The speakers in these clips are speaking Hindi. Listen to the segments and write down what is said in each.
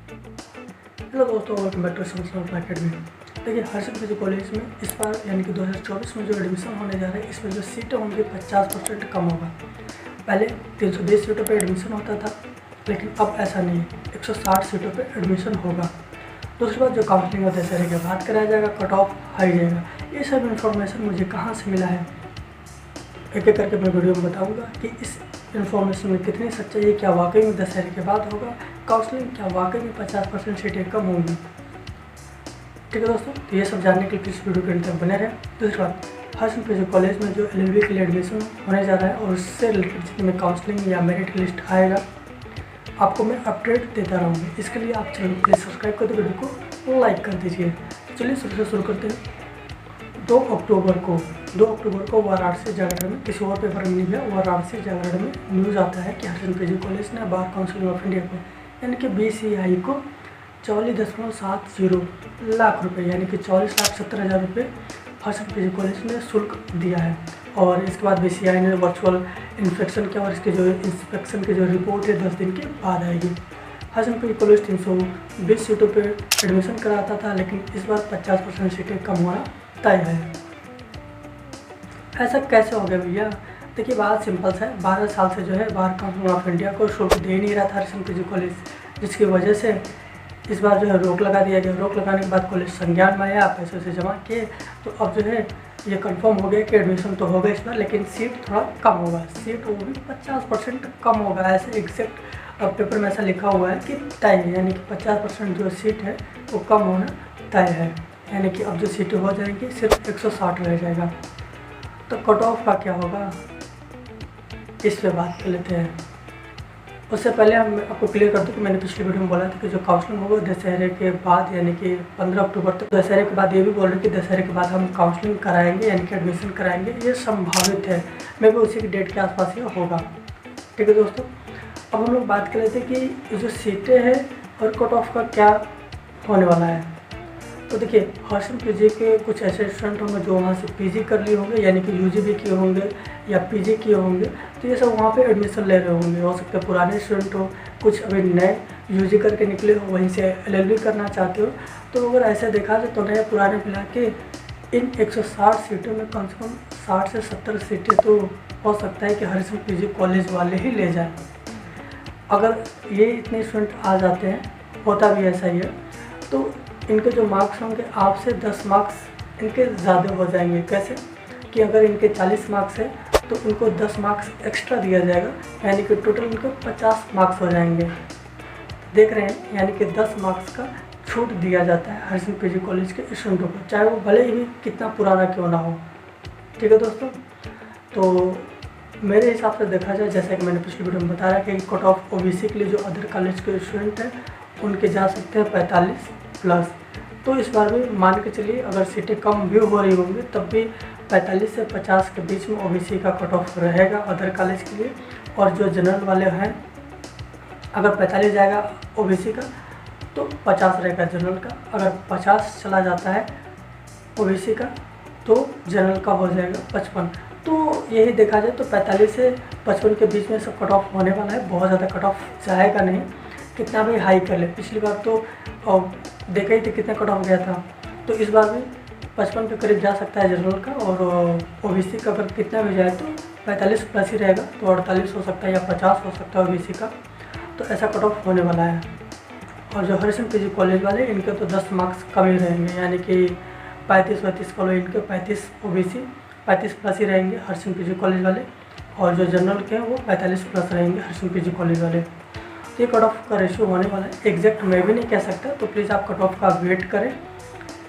हेलो दोस्तों, वेलकम बैक टू समस्या अकेडमी। देखिए, हर्षद पीजी कॉलेज में इस बार यानी कि 2024 में जो एडमिशन होने जा रहा है, इसमें जो सीटें होंगी 50% कम होगा। पहले 320 सीटों पे एडमिशन होता था, लेकिन अब ऐसा नहीं है, 160 सीटों पे एडमिशन होगा। दूसरी बात, जो काउंसलिंग और दशहरे के बाद कराया जाएगा, कट ऑफ हाई जाएगा। ये सब इन्फॉर्मेशन मुझे कहाँ से मिला है, एक एक करके मैं वीडियो में बताऊंगा कि इस इन्फॉर्मेशन में कितनी सच्चाई है। क्या वाकई में दशहरे के बाद होगा काउंसलिंग, क्या वाकई में 50% सीटें कम होंगी। ठीक है दोस्तों, तो ये सब जानने के लिए इस वीडियो के अंत तक बने रहे। दूसरी बात, हर्षद पीजी कॉलेज में जो LLB के लिए एडमिशन होने जा रहा है और उससे रिलेटेड जितने में काउंसलिंग या मेरिट लिस्ट आएगा, आपको मैं अपडेट देता रहूँगी। इसके लिए आप चैनल को प्लीज़ सब्सक्राइब कर दो, वीडियो को लाइक कर दीजिए। चलिए शुरू करते हैं। 2 अक्टूबर को वाराणसी जागरण में, किसी और पेपर में नहीं है, वाराणसी जागरण में न्यूज़ आता है कि हर्षद पीजी कॉलेज ने बार काउंसिल ऑफ इंडिया को यानी कि BCI को 44.70 लाख रुपए यानी कि 40,70,000 रुपये हर्षद पीजी कॉलेज ने शुल्क दिया है। और इसके बाद BCI ने वर्चुअल इंस्पेक्शन किया और इसके जो इंस्पेक्शन की जो रिपोर्ट है 10 दिन के बाद आएगी। हर्षद पीजी कॉलेज 320 सीटों पे एडमिशन कराता था, लेकिन इस बार 50% सीटें कम होना तय है। ऐसा कैसे हो गया भैया? देखिए, बात सिंपल सा है। 12 साल से जो है बार काउंसिल ऑफ इंडिया को शुल्क दे नहीं रहा था हर्षद पीजी कॉलेज, जिसकी वजह से इस बार जो है रोक लगा दिया गया। रोक लगाने के बाद कॉलेज संज्ञान में आया, पैसे से जमा किए, तो अब जो है ये कंफर्म हो गया कि एडमिशन तो होगा इस बार, लेकिन सीट थोड़ा कम होगा। सीट वो भी 50% कम होगा। ऐसे एग्जैक्ट पेपर में ऐसा लिखा हुआ है कि तय है, यानी कि 50% जो सीट है वो कम होना तय है। यानी कि अब जो सीटें हो जाएंगी सिर्फ 160 रह जाएगा। तो कट ऑफ का क्या होगा, इस पे बात कर लेते हैं। उससे पहले हम आपको क्लियर कर दूं कि मैंने पिछली वीडियो में बोला था कि जो काउंसलिंग होगा दशहरे के बाद यानी कि 15 अक्टूबर तक। दशहरे के बाद ये भी बोल रहे हैं कि दशहरे के बाद हम काउंसलिंग कराएंगे यानी कि एडमिशन कराएंगे। ये संभावित है, मे भी उसी की डेट के आसपास ही होगा। ठीक है दोस्तों, अब हम लोग बात कर लेते हैं कि ये जो सीटें हैं और कट ऑफ का क्या होने वाला है। तो देखिए, हर्षद पीजी के कुछ ऐसे स्टूडेंट होंगे जो वहाँ से PG कर लिए होंगे, यानी कि UG भी किए होंगे या PG किए होंगे, तो ये सब वहाँ पे एडमिशन ले रहे होंगे। हो सकता है पुराने स्टूडेंट हो, कुछ अभी नए UG करके निकले हो, वहीं से LLB करना चाहते हो। तो अगर ऐसे देखा जाए तो नए पुराने मिला के इन 160 सीटों में कम से कम 60 से 70 सीटें तो हो सकता है कि हर्षद पीजी कॉलेज वाले ही ले जाएँ। अगर ये इतने स्टूडेंट आ जाते हैं, होता भी ऐसा ही है, तो इनके जो मार्क्स होंगे आपसे 10 मार्क्स इनके ज़्यादा हो जाएंगे। कैसे कि अगर इनके 40 मार्क्स है तो इनको 10 मार्क्स एक्स्ट्रा दिया जाएगा, यानी कि टोटल इनको 50 मार्क्स हो जाएंगे। देख रहे हैं, यानी कि 10 मार्क्स का छूट दिया जाता है हर्षद पीजी कॉलेज के स्टूडेंटों को, चाहे वो भले ही कितना पुराना क्यों ना हो। ठीक है दोस्तों, तो मेरे हिसाब से देखा जाए, जैसा कि मैंने पिछली वीडियो में बताया कि कट ऑफ OBC के लिए जो अदर कॉलेज के स्टूडेंट हैं उनके जा सकते हैं 45+। तो इस बार भी मान के चलिए, अगर सीटें कम भी हो रही होंगी तब भी 45 से 50 के बीच में OBC का कट ऑफ रहेगा अदर कॉलेज के लिए। और जो जनरल वाले हैं, अगर 45 जाएगा OBC का तो 50 रहेगा जनरल का। अगर 50 चला जाता है OBC का तो जनरल का हो जाएगा 55। तो यही देखा जाए तो 45 से 55 के बीच में सब कट ऑफ होने वाला है। बहुत ज़्यादा कट ऑफ जाएगा नहीं, कितना भी हाई कर ले। पिछली बार तो देखा ही थे कितना कट ऑफ गया था, तो इस बार भी 55 के करीब जा सकता है जनरल का। और OBC का अगर कितना भी जाए तो 45+ ही रहेगा, तो 48 हो सकता है या 50 हो सकता है OBC का। तो ऐसा कट ऑफ होने वाला है। और जो हर्षद पीजी कॉलेज वाले, इनके तो 10 मार्क्स कम ही रहेंगे, यानी कि 35-35 कॉलेज इनके 35 OBC 35+ ही रहेंगे हर्षद पीजी कॉलेज वाले। और जो जनरल के हैं वो 45+ रहेंगे हर्षद पीजी कॉलेज वाले। ये कट ऑफ का रेशियो होने वाला है। एग्जैक्ट मैं भी नहीं कह सकता, तो प्लीज़ आप कट ऑफ का वेट करें।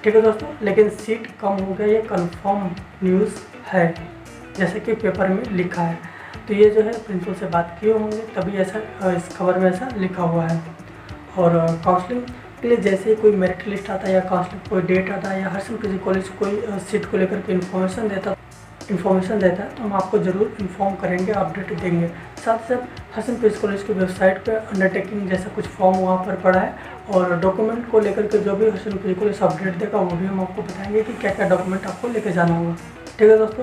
ठीक है दोस्तों, लेकिन सीट कम हो गया ये कंफर्म न्यूज़ है, जैसे कि पेपर में लिखा है। तो ये जो है प्रिंसिपल से बात किए होंगे, तभी ऐसा इस खबर में ऐसा लिखा हुआ है। और काउंसलिंग के लिए जैसे ही कोई मेरिट लिस्ट आता है या काउंसलिंग कोई डेट आता है या हर्षद पीजी कॉलेज कोई सीट को लेकर के इन्फॉर्मेशन देता है तो हम आपको ज़रूर इन्फॉर्म करेंगे, अपडेट देंगे। साथ ही साथ हर्षद पीजी कॉलेज की वेबसाइट पर अंडरटेकिंग जैसा कुछ फॉर्म वहाँ पर पड़ा है, और डॉक्यूमेंट को लेकर के जो भी हर्षद पीजी कॉलेज अपडेट देगा वो भी हम आपको बताएंगे कि क्या क्या डॉक्यूमेंट आपको लेके जाना होगा। ठीक है दोस्तों।